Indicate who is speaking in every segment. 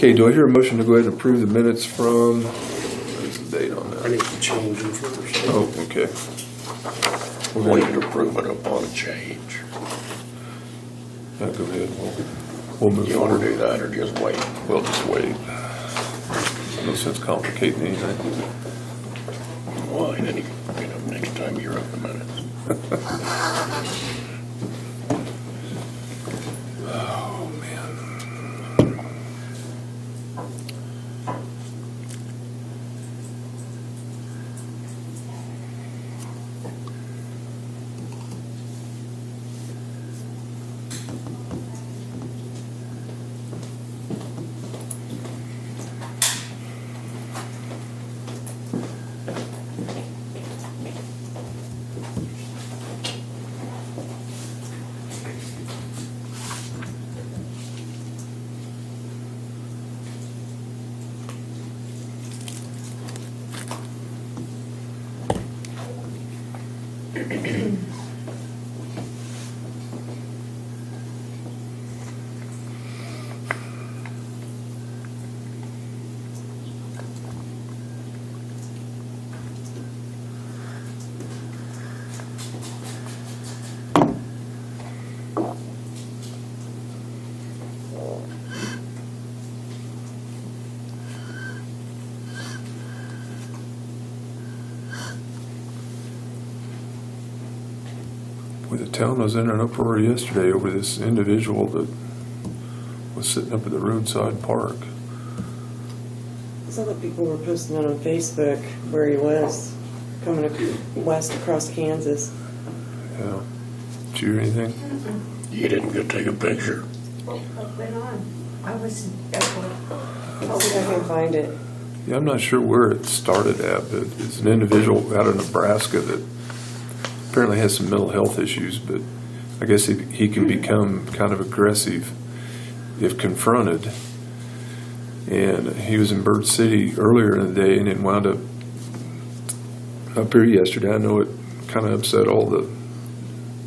Speaker 1: Okay, do I hear a motion to go ahead and approve the minutes from, what's the date on
Speaker 2: I
Speaker 1: that?
Speaker 2: need to change them first.
Speaker 1: Oh, okay.
Speaker 3: We need to approve it upon a change.
Speaker 1: Go ahead, we'll move
Speaker 3: You want to
Speaker 1: forward.
Speaker 3: do that or just wait?
Speaker 1: We'll just wait. No sense complicating anything.
Speaker 3: Well, and then you get up next time you're up the minutes.
Speaker 1: Oh, man. Boy, the town was in an uproar yesterday over this individual that was sitting up at the roadside park.
Speaker 4: Some of the people were posting it on Facebook where he was coming west across Kansas.
Speaker 1: Yeah. Did you hear anything?
Speaker 3: You didn't go take a picture.
Speaker 5: What went on? I was at work.
Speaker 4: I'll see if I can find it.
Speaker 1: Yeah, I'm not sure where it started at, but it's an individual out of Nebraska that apparently has some mental health issues, but I guess he can become kind of aggressive if confronted. And he was in Bird City earlier in the day and then wound up here yesterday. I know it kind of upset all the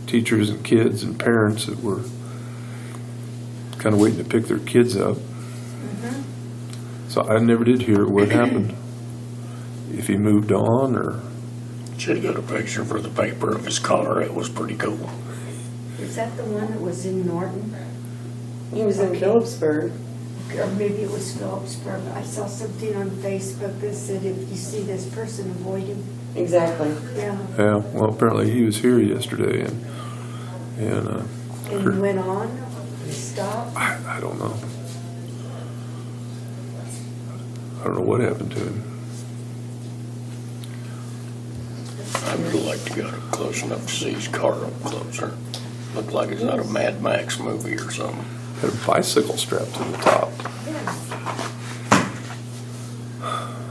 Speaker 1: teachers and kids and parents that were kind of waiting to pick their kids up. So I never did hear what happened. If he moved on or...
Speaker 3: Should have got a picture for the paper of his collar. It was pretty cool.
Speaker 5: Is that the one that was in Norton?
Speaker 4: He was in Phillipsburg.
Speaker 5: Or maybe it was Phillipsburg. I saw something on Facebook that said if you see this person, avoid him.
Speaker 4: Exactly.
Speaker 5: Yeah.
Speaker 1: Yeah, well, apparently he was here yesterday and
Speaker 5: And he went on? He stopped?
Speaker 1: I don't know. I don't know what happened to him.
Speaker 3: I would like to go close enough to see his car up closer. Looked like it's not a Mad Max movie or something.
Speaker 1: Had a bicycle strapped to the top.
Speaker 5: Yeah.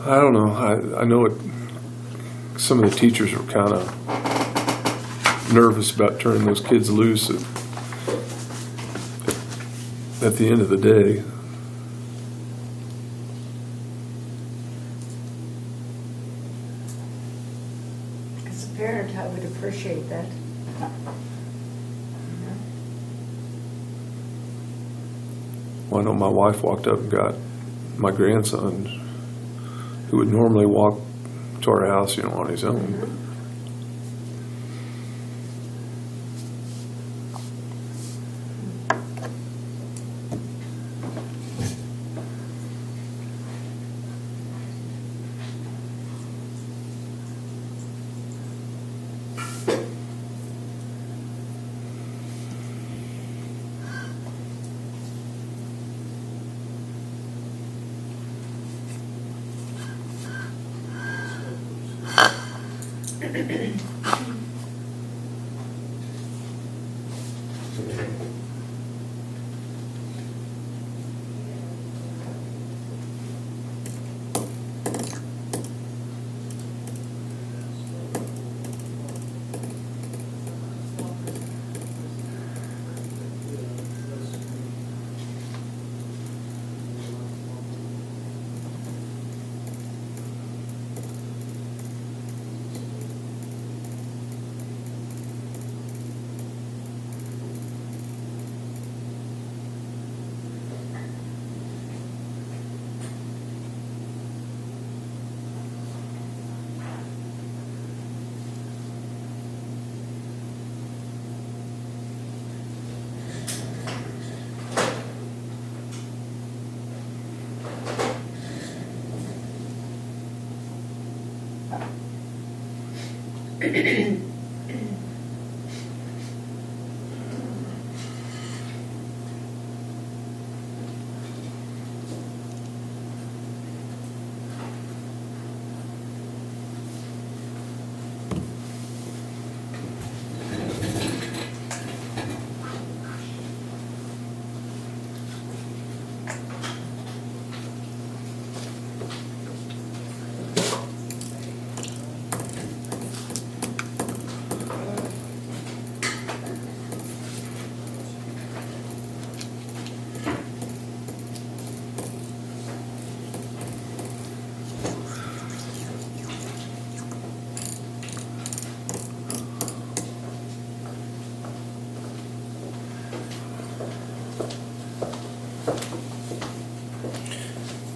Speaker 1: I don't know. I know it. Some of the teachers were kind of nervous about turning those kids loose at the end of the day.
Speaker 5: As a parent, I would appreciate that.
Speaker 1: Well, I know my wife walked up and got my grandson, who would normally walk to our house, on his own.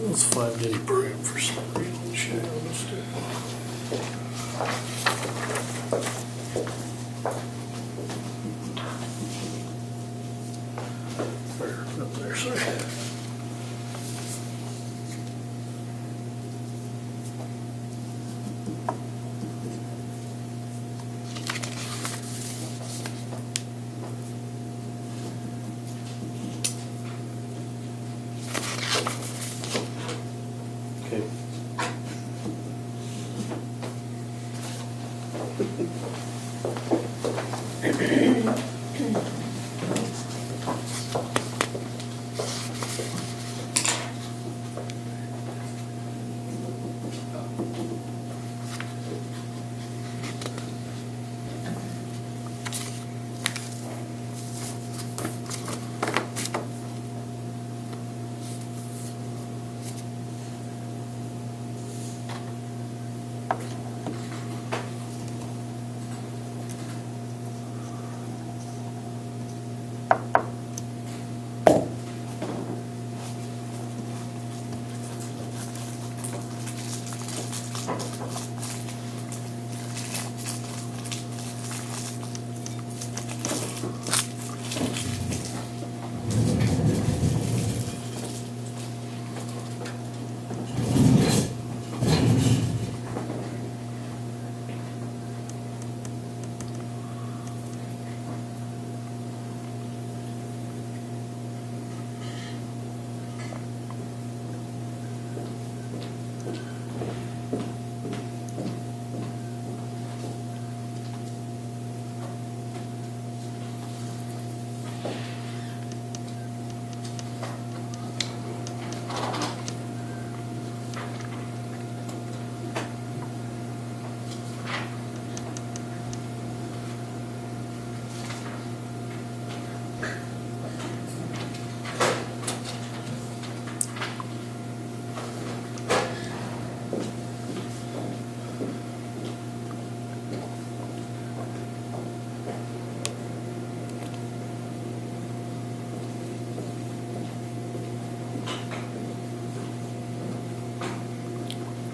Speaker 2: Let's find Eddie Broom for some reason. Shit. There, up there, sorry. Okay.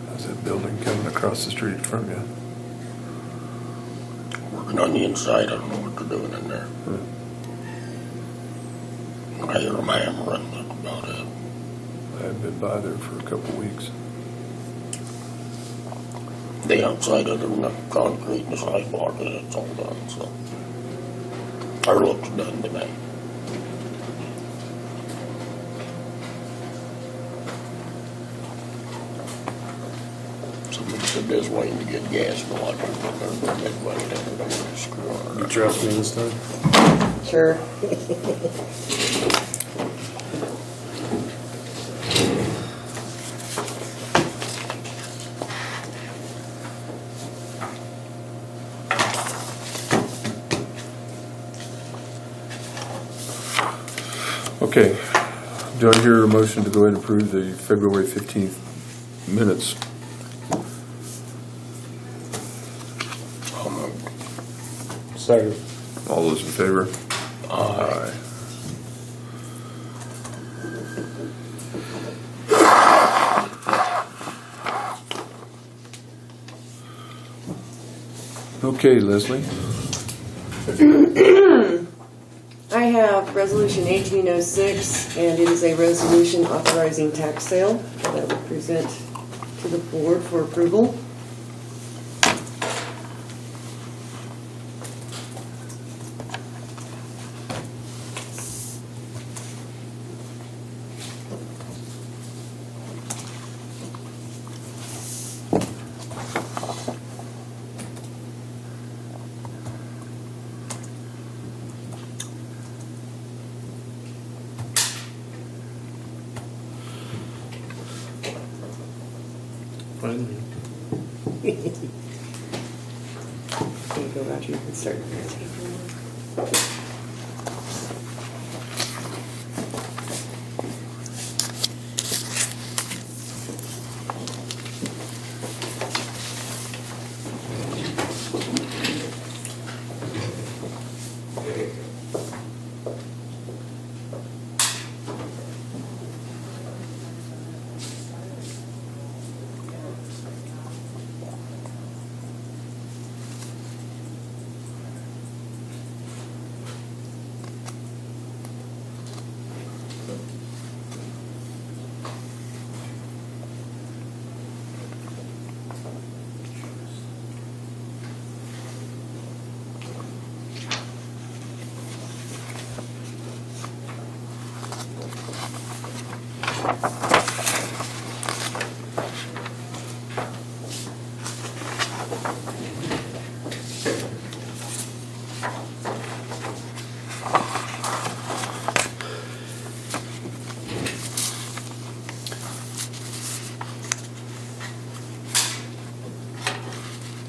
Speaker 1: How's that building coming across the street from you?
Speaker 3: Working on the inside, I don't know what they're doing in there. I hear them hammering, that's about it.
Speaker 1: I haven't been by there for a couple of weeks.
Speaker 3: The outside other than the concrete and the sidewalk, it's all done, so. Our looks done today. Somebody said they're waiting to get gas and electric, but they're Midwest, they're going to screw on
Speaker 2: You
Speaker 3: it.
Speaker 2: trust me this time?
Speaker 4: Sure.
Speaker 1: Okay, do I hear a motion to go ahead and approve the February 15th minutes?
Speaker 3: I'll move.
Speaker 2: Second.
Speaker 1: All those in favor? Aye. Okay, Leslie.
Speaker 4: I have Resolution 1806, and it is a resolution authorizing tax sale that I will present to the board for approval.
Speaker 2: Finally.
Speaker 4: There you go, Roger, you can start.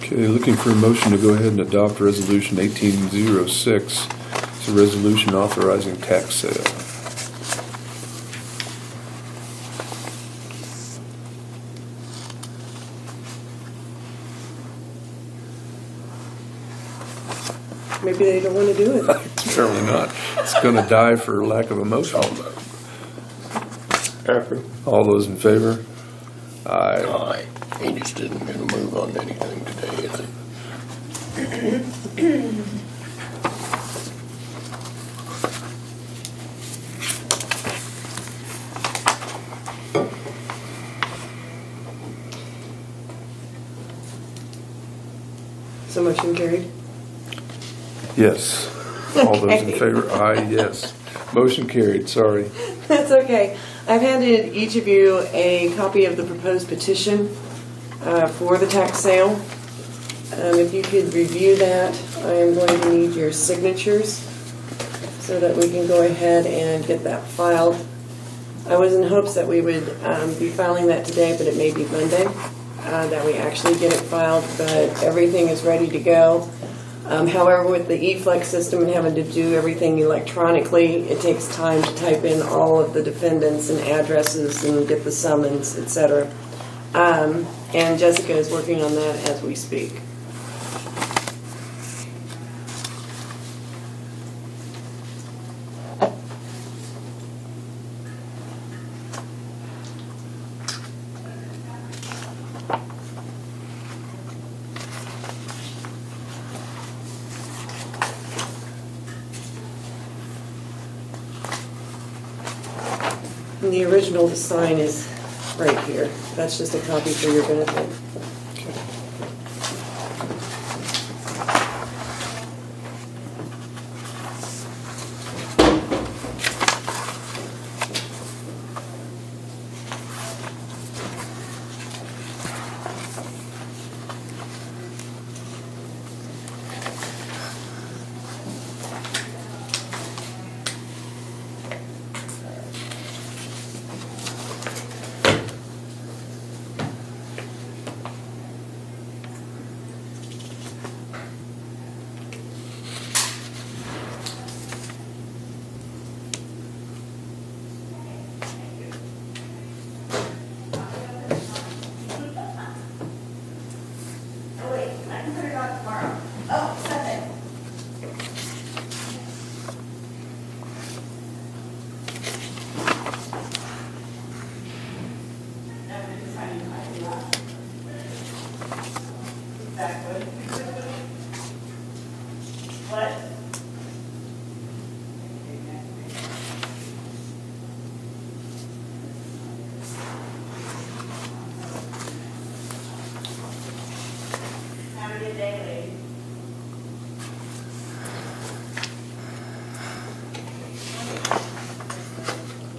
Speaker 1: Okay, looking for a motion to go ahead and adopt Resolution 1806. It's a resolution authorizing tax sale.
Speaker 4: Maybe they don't want to do it.
Speaker 1: Apparently not. It's going to die for lack of a motion. All those in favor? Aye.
Speaker 3: Aye. He just didn't gonna move on anything today, is he?
Speaker 4: So motion carried.
Speaker 1: Yes. All those in favor? Aye, yes. Motion carried, sorry.
Speaker 4: That's okay. I've handed each of you a copy of the proposed petition for the tax sale. If you could review that, I am going to need your signatures so that we can go ahead and get that filed. I was in hopes that we would be filing that today, but it may be Monday that we actually get it filed, but everything is ready to go. However, with the e-flex system and having to do everything electronically, it takes time to type in all of the defendants and addresses and get the summons, etc. And Jessica is working on that as we speak. And the original to sign is right here. That's just a copy for your benefit.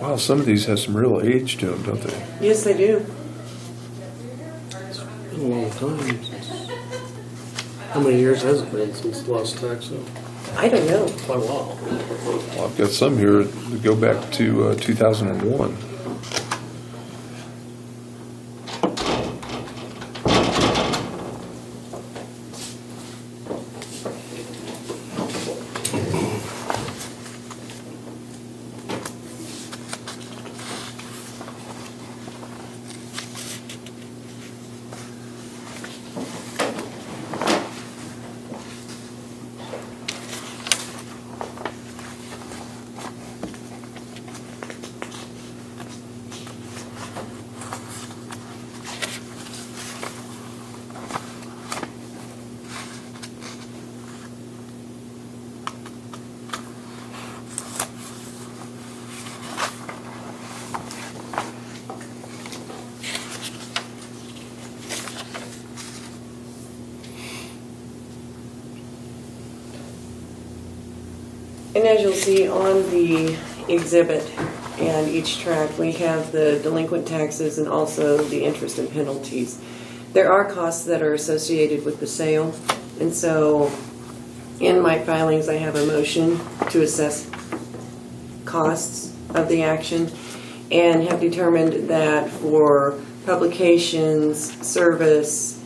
Speaker 1: Wow, some of these have some real age to them, don't they?
Speaker 4: Yes, they do.
Speaker 2: It's been a long time since. How many years has it been since the last tax sale?
Speaker 4: I don't know.
Speaker 2: Quite a while.
Speaker 1: Well, I've got some here that go back to 2001.
Speaker 4: see on the exhibit and each track, we have the delinquent taxes and also the interest and penalties. There are costs that are associated with the sale, and so in my filings I have a motion to assess costs of the action and have determined that for publications, service,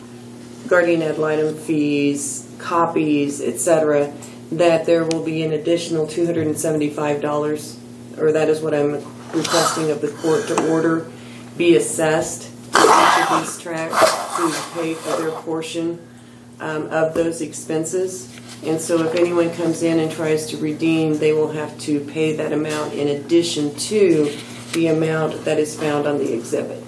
Speaker 4: guardian ad litem fees, copies, etc., that there will be an additional $275, or that is what I'm requesting of the court to order, be assessed for each of these tracts to pay for their portion of those expenses. And so if anyone comes in and tries to redeem, they will have to pay that amount in addition to the amount that is found on the exhibit.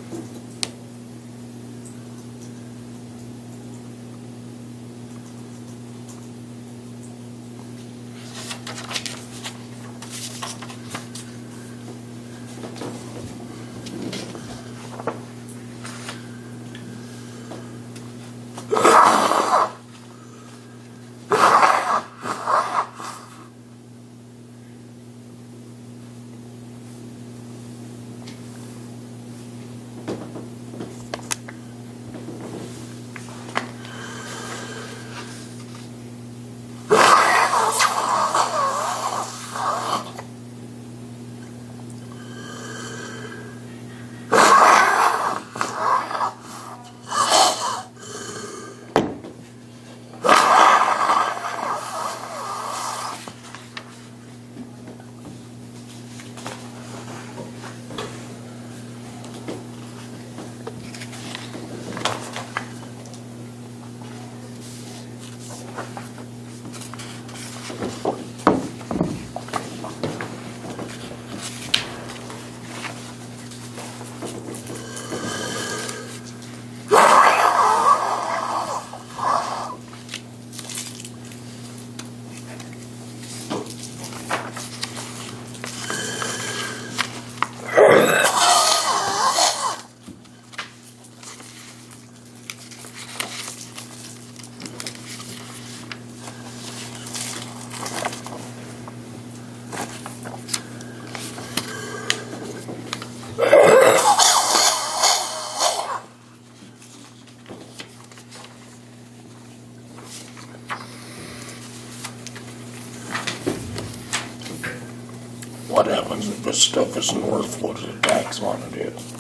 Speaker 3: What happens if this stuff isn't worth what the tax on it is?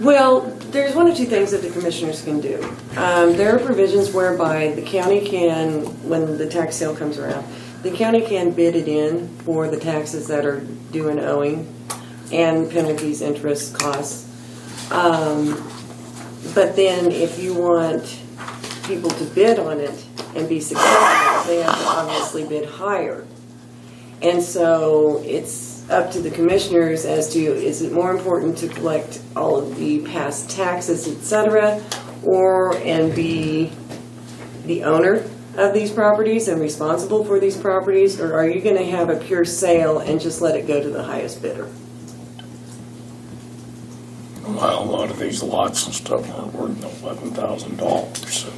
Speaker 4: Well, there's one of two things that the commissioners can do. There are provisions whereby the county can, when the tax sale comes around, the county can bid it in for the taxes that are due and owing and penalties, interest, costs. But then if you want people to bid on it and be successful, they have to obviously bid higher. And so it's up to the commissioners as to, is it more important to collect all of the past taxes, etc., and be the owner of these properties and responsible for these properties, or are you going to have a pure sale and just let it go to the highest bidder?
Speaker 3: Well, a lot of these lots and stuff aren't worth $11,000. So.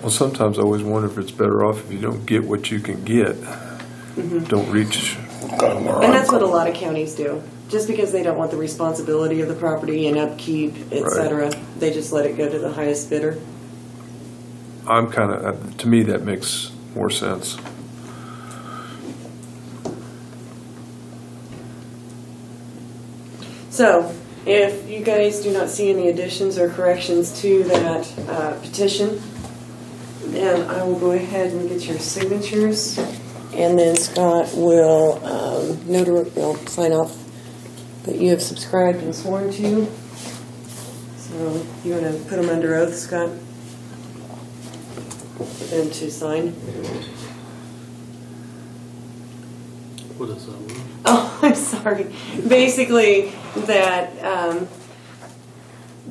Speaker 1: Well, sometimes I always wonder if it's better off if you don't get what you can get. Don't reach.
Speaker 4: And that's what a lot of counties do. Just because they don't want the responsibility of the property and upkeep, etc., they just let it go to the highest bidder.
Speaker 1: I'm kind of, to me, that makes more sense.
Speaker 4: So, if you guys do not see any additions or corrections to that petition, then I will go ahead and get your signatures. And then Scott will sign off that you have subscribed and sworn to. So you want to put them under oath, Scott? For them to sign.
Speaker 2: What is that mean?
Speaker 4: Oh, I'm sorry. Basically, that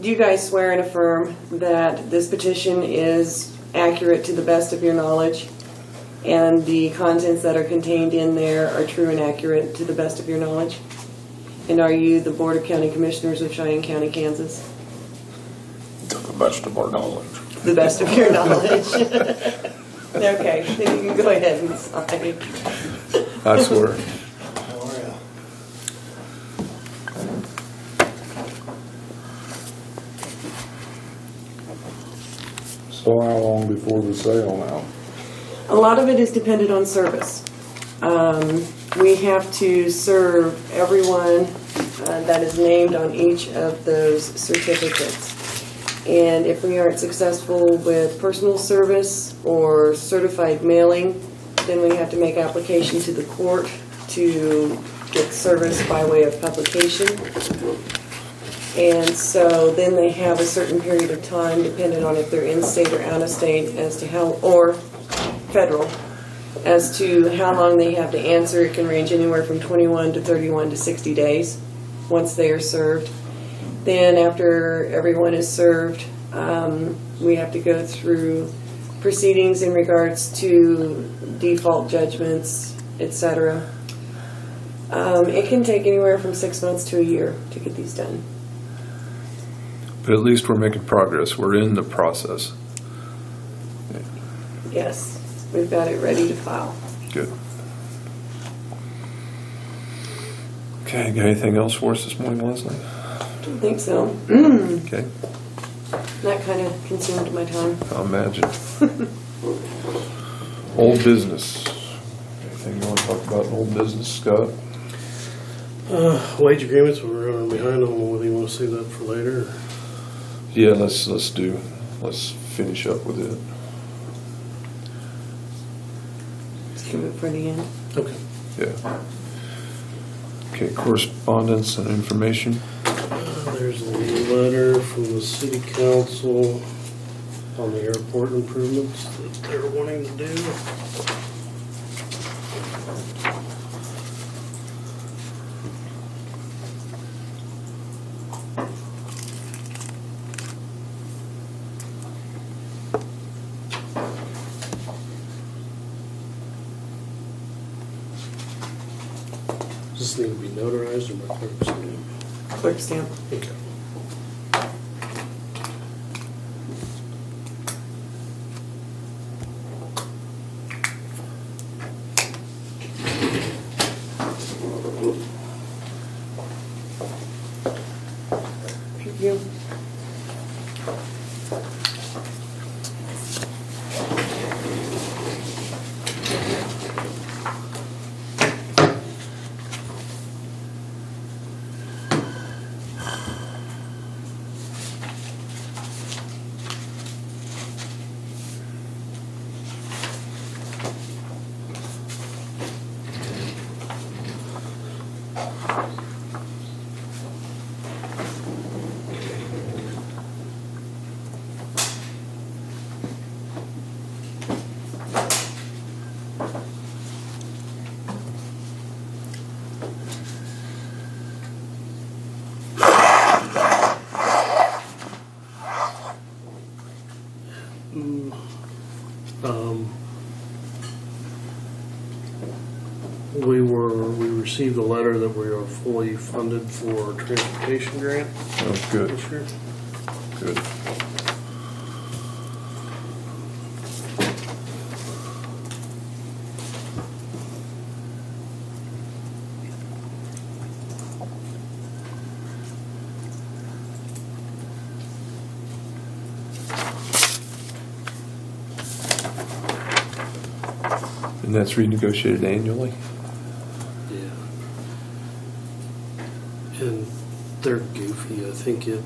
Speaker 4: do you guys swear and affirm that this petition is accurate to the best of your knowledge? And the contents that are contained in there are true and accurate to the best of your knowledge? And are you the Board of County Commissioners of Cheyenne County, Kansas?
Speaker 3: To the best of our knowledge.
Speaker 4: The best of your knowledge. Okay, then you can go ahead and sign.
Speaker 1: I swear.
Speaker 6: So how long before the sale now?
Speaker 4: A lot of it is dependent on service. We have to serve everyone that is named on each of those certificates. And if we aren't successful with personal service or certified mailing, then we have to make application to the court to get service by way of publication. And so then they have a certain period of time, depending on if they're in state or out of state, as to how, or federal, as to how long they have to answer. It can range anywhere from 21 to 31 to 60 days once they are served. Then after everyone is served, we have to go through proceedings in regards to default judgments, etc. It can take anywhere from 6 months to a year to get these done.
Speaker 1: But at least we're making progress. We're in the process.
Speaker 4: Yes, we've got it ready to file.
Speaker 1: Good. Okay, got anything else for us this morning, Leslie?
Speaker 4: Don't think so.
Speaker 1: Okay,
Speaker 4: That kind of consumed my time.
Speaker 1: I'll imagine. Old business. Anything you want to talk about in old business, Scott?
Speaker 2: Wage agreements, we're running behind on them. Whether you want to save that for later.
Speaker 1: Yeah, let's finish up with it.
Speaker 4: Let's give it for the end.
Speaker 2: Okay.
Speaker 1: Yeah. Okay, correspondence and information.
Speaker 2: There's a letter from the city council on the airport improvements that they're wanting to do. Does this need to be notarized or my clerk's name?
Speaker 4: Clerk stamp.
Speaker 2: Okay.
Speaker 4: Thank you. We received a letter that we are fully funded for a transportation grant
Speaker 1: Oh, good,
Speaker 2: this year.
Speaker 1: good. And that's renegotiated annually?
Speaker 2: Yeah. And they're goofy. I think it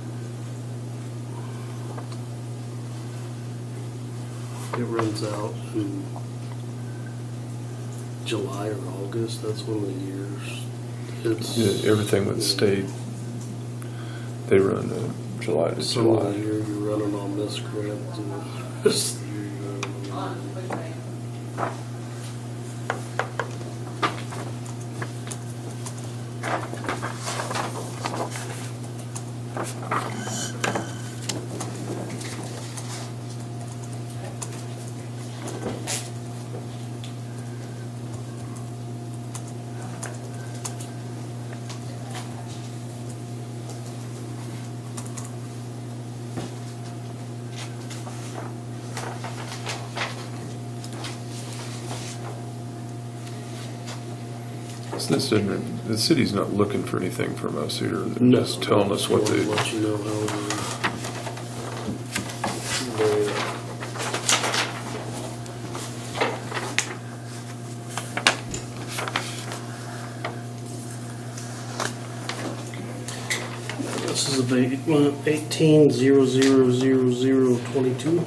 Speaker 2: runs out in July or August. That's one of the years. It's
Speaker 1: Yeah, everything with the state, they run July to
Speaker 2: some of the
Speaker 1: July.
Speaker 2: year you're running on this grant. And the rest of the year you're running on
Speaker 1: So this doesn't, the city's not looking for anything from us here. They're
Speaker 2: No,
Speaker 1: just telling us what
Speaker 2: just
Speaker 1: they,
Speaker 2: wanted to let you know how This is abatement 18-000022.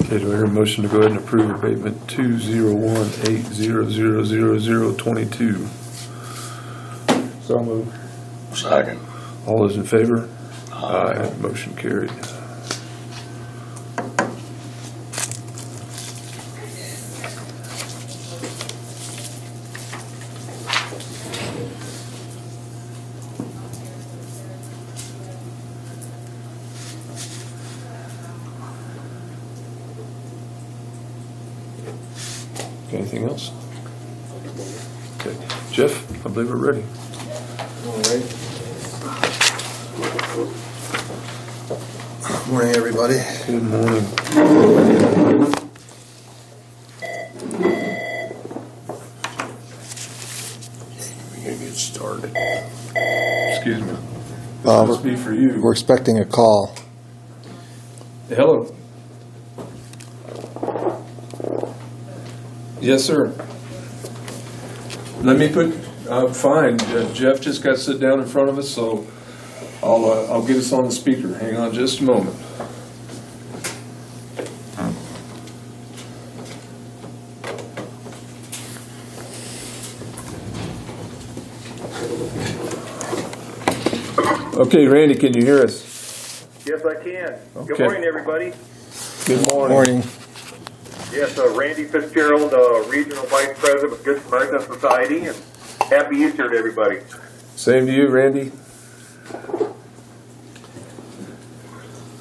Speaker 1: Okay, do I hear a motion to go ahead and approve abatement 20180000022?
Speaker 6: So moved.
Speaker 3: Second.
Speaker 1: All those in favor? Aye. Motion carried. Anything else? Okay, Jeff, I believe we're ready.
Speaker 7: All right. Morning, everybody.
Speaker 1: Good morning.
Speaker 3: We gotta get started.
Speaker 1: Excuse me. This must be for you.
Speaker 7: We're expecting a call.
Speaker 1: Hello. Yes, sir. Let me put, fine, Jeff just got to sit down in front of us, so I'll get us on the speaker. Hang on just a moment. Okay, Randy, can you hear us?
Speaker 8: Yes, I can.
Speaker 1: Okay.
Speaker 8: Good morning, everybody.
Speaker 1: Good morning.
Speaker 7: Morning.
Speaker 8: Yes, Randy Fitzgerald, Regional Vice President with Good Samaritan Society, and happy Easter to everybody.
Speaker 1: Same to you, Randy.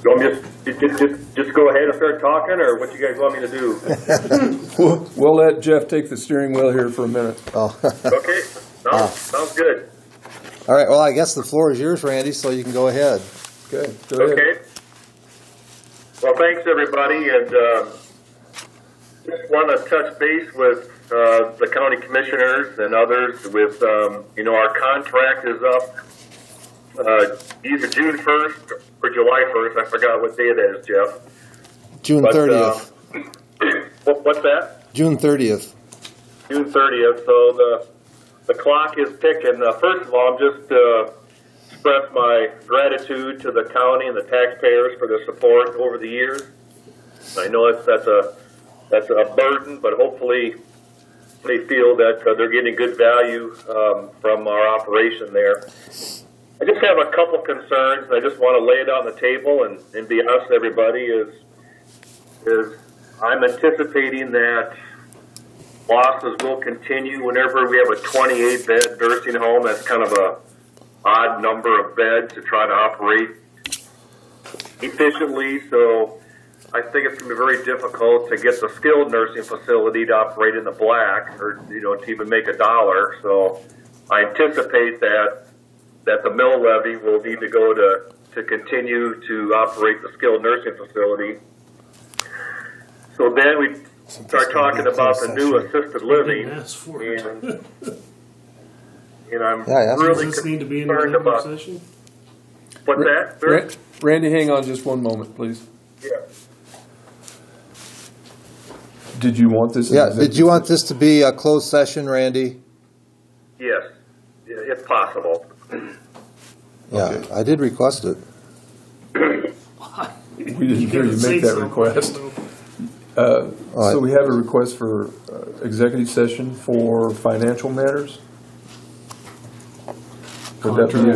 Speaker 8: You want me to just go ahead and start talking, or what you guys want me to do?
Speaker 1: We'll let Jeff take the steering wheel here for a minute.
Speaker 7: Oh.
Speaker 8: Okay, sounds good.
Speaker 7: All right. Well, I guess the floor is yours, Randy, so you can go ahead.
Speaker 1: Okay, go ahead.
Speaker 8: Okay. Well, thanks, everybody, and just want to touch base with the county commissioners and others with, our contract is up either June 1st or July 1st. I forgot what day that is, Jeff.
Speaker 7: June 30th.
Speaker 8: What's that?
Speaker 7: June 30th.
Speaker 8: June 30th. So the clock is ticking. First of all, I'm just express my gratitude to the county and the taxpayers for their support over the years. I know that's a burden, but hopefully they feel that they're getting good value from our operation there. I just have a couple concerns. I just want to lay it on the table and be honest with everybody is I'm anticipating that losses will continue whenever we have a 28-bed nursing home. That's kind of a odd number of beds to try to operate efficiently. So I think it's going to be very difficult to get the skilled nursing facility to operate in the black or, to even make $1. So I anticipate that the mill levy will need to go to continue to operate the skilled nursing facility. So then we start talking about the new assisted living, and I'm really
Speaker 2: Does this need to be in
Speaker 8: concerned
Speaker 2: executive
Speaker 8: about
Speaker 2: session?
Speaker 8: what's that, sir?
Speaker 1: Randy, hang on just one moment, please.
Speaker 8: Yeah.
Speaker 1: Did you want this?
Speaker 7: Yeah. Did you want this to be a closed session, Randy?
Speaker 8: Yes, if possible.
Speaker 7: Yeah,
Speaker 1: Okay.
Speaker 7: I did request it.
Speaker 1: We didn't hear you make that request. So we have a request for executive session for financial matters. Would that be it?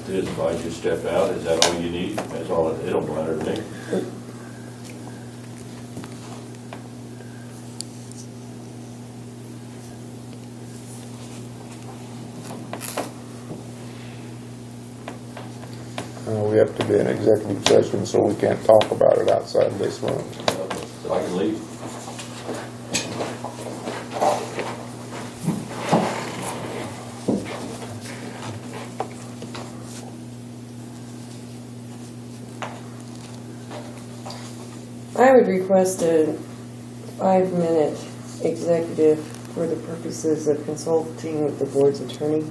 Speaker 9: Is if I just step out, is that all you need? That's all, it don't matter to me.
Speaker 6: We have to be in executive session, so we can't talk about it outside this room.
Speaker 9: So I can leave.
Speaker 4: I would request a 5-minute executive for the purposes of consulting with the board's attorney,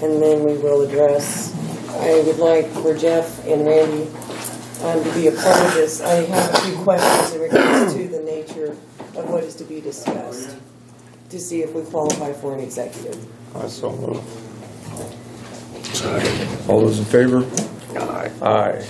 Speaker 4: and then we will address. I would like for Jeff and Randy to be a part of this. I have a few questions in regards to the nature of what is to be discussed, to see if we qualify for an executive.
Speaker 6: I so move. All those in favor?
Speaker 3: Aye.
Speaker 6: Aye.